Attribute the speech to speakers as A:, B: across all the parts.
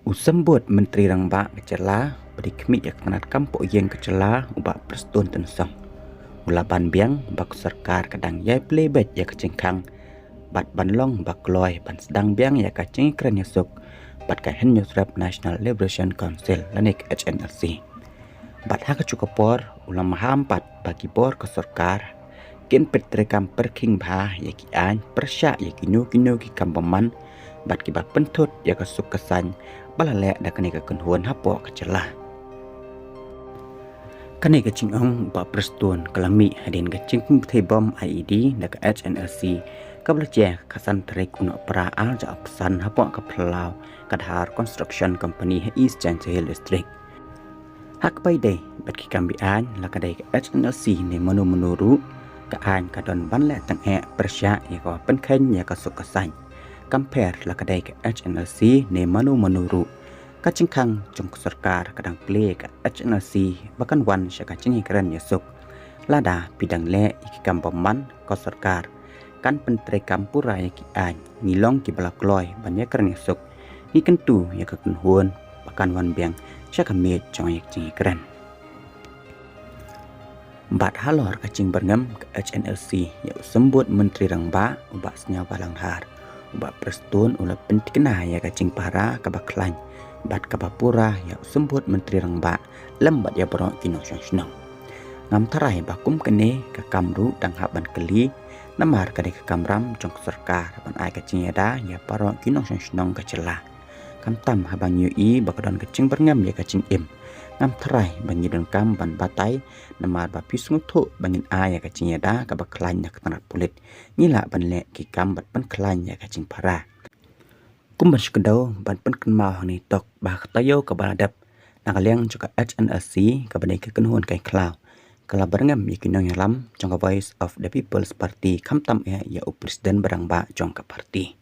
A: Usambut Menteri Rangba Kecela berikmit yang kenat kampuk yang Kecela ubak perstun tensong. Ulapan biang bak serkar kadang yai plebet ya kecengkang bat banlong bak loy ban sedang biang ya kaceng keren yasuk bat kahen yusrap National Liberation Council lanik HNLC. Bat hak cukupor ulam hampat bagi bor ke serkar kin petrekam perking bah ya ki an persya ya kinu ki kambaman bat ki bak pentut ya kesuk kesan balalek dak kene kekenhuan hapo Kecelah. Kene kecingong ba perstun kelami hadin kecing bom IED dak HNLC kabelje kasan trek uno pra al ja pesan hapo ke Pelau kadhar construction company East Chanchil district. Hak pai dei bat ki kambi an la kadai HNLC ne menuru ka an kadon ban le tang e persya ya ko penkhen ya kasuk kesan. Compare la kadai ke HNLC ne menuru kacingkang jong serkar kadang play ke HNLC bahkan wan syaka cingi keren yasuk lada bidang le iki kampoman ko serkar kan pentre kampura iki an ngilong ki balak loy banyak keren yasuk ni kentu ya kekenhuan bahkan wan biang syaka met jong yak cingi keren bat halor kacing berngam ke HNLC ya sembut Menteri Rangba ubak senya balanghar ubak perstun ula pentikna ya kacing para kabaklan bat kabapura ya sembut Menteri Rangba lembat ya borok kino syong ngam tarai bakum kene ke kamru dang haban keli namar kade ke kamram jong serkar ban ai kacing yada ya borok kino syong Kecelah kam tam habang yui bakadon kacing berngam ya kacing im ngam tarai bangi don kam ban batai namar bapis ngutu bangin ai ya kacing yada ka baklan ya ketanat pulit ngila ban le ki kam bat ban klan ya kacing para kumban syukadau ban pen kenmau ni tok bah tayo ka baladap nakaliang juga HNLC ka badai kekenhuan kai klau kala berngam yakinong yalam jong Voice of the People's Party kamtam ya presiden Berangba jong ka parti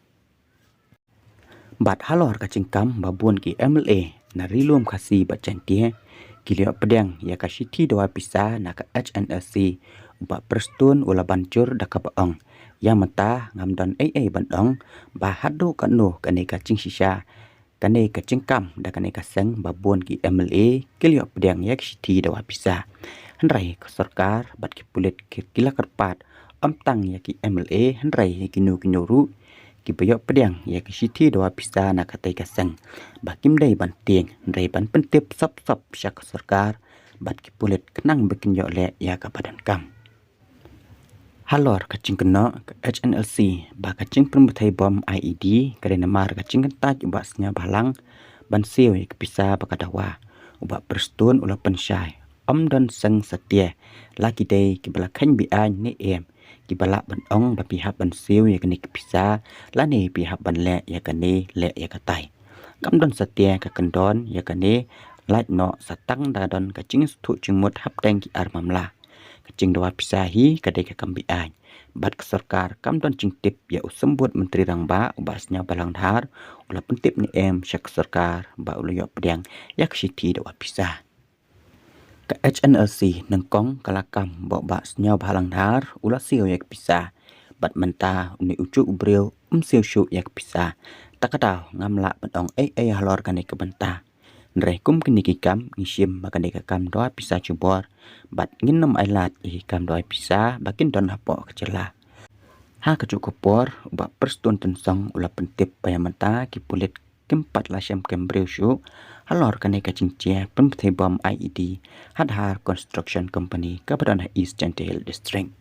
A: bat halor ka cingkam babun ki MLA na rilum kasi bat cantie kilio pedang ya ka siti doa pisa na ka HNLC uba perstun ula bancur da ka baong yang mata ngamdon bandong bahadu kanu kane kacing sisa kane kacing kam da kane kaseng babun ki MLA kilio pedang yak siti dawa bisa henrai ke serkar bat ki pulit kila kerpat tang ya ki MLA henrai kinu ru ki bayok pedang ya ki siti dawa bisa na katai kaseng bakim dai banting henrai ban pentip sop syak serkar bat ki pulit kenang bikin yok le ya ka badan kam halor kacing kena ke HNLC ba kacing permutai bom IED kerana mar kacing kentaj ubak senya balang ban siu ya kepisa bakadawa ubak perstun ula pensyai dan seng setia laki day ki balakan bian ni ki balak ban ong ba pihak ban siu ya kini kepisa lani pihak ban le ya kini le ya katai kam don setia ka kendon ya kini lait no satang dadon kacing stu cingmut hap teng ki armamla kacing doa pisahi kadai ke kambian bat ke serkar kam don cingtip ya usembut Menteri Rangba ubasnya balanghar ula pentip ni syak serkar ba ulu yok pedang yak siti doa pisah ke HNLC nengkong kalakam bok basnya balanghar ula siu yak pisah bat mentah uni ucuk ubril siu syuk yak pisah takadau ngamla bedong halor kane ke bentah Nrekum kini kikam ngisim makan deka kam doa pisah cubor bat nginam ailat ikam doa pisah bakin don hapo Kecelah ha kecukupor ubak perstun tensong ula pentip payamata ki pulit kempat lasyam kembreu syuk halor kane kacingcia pembetai bom IED hadhar construction company kabadan East Chantil district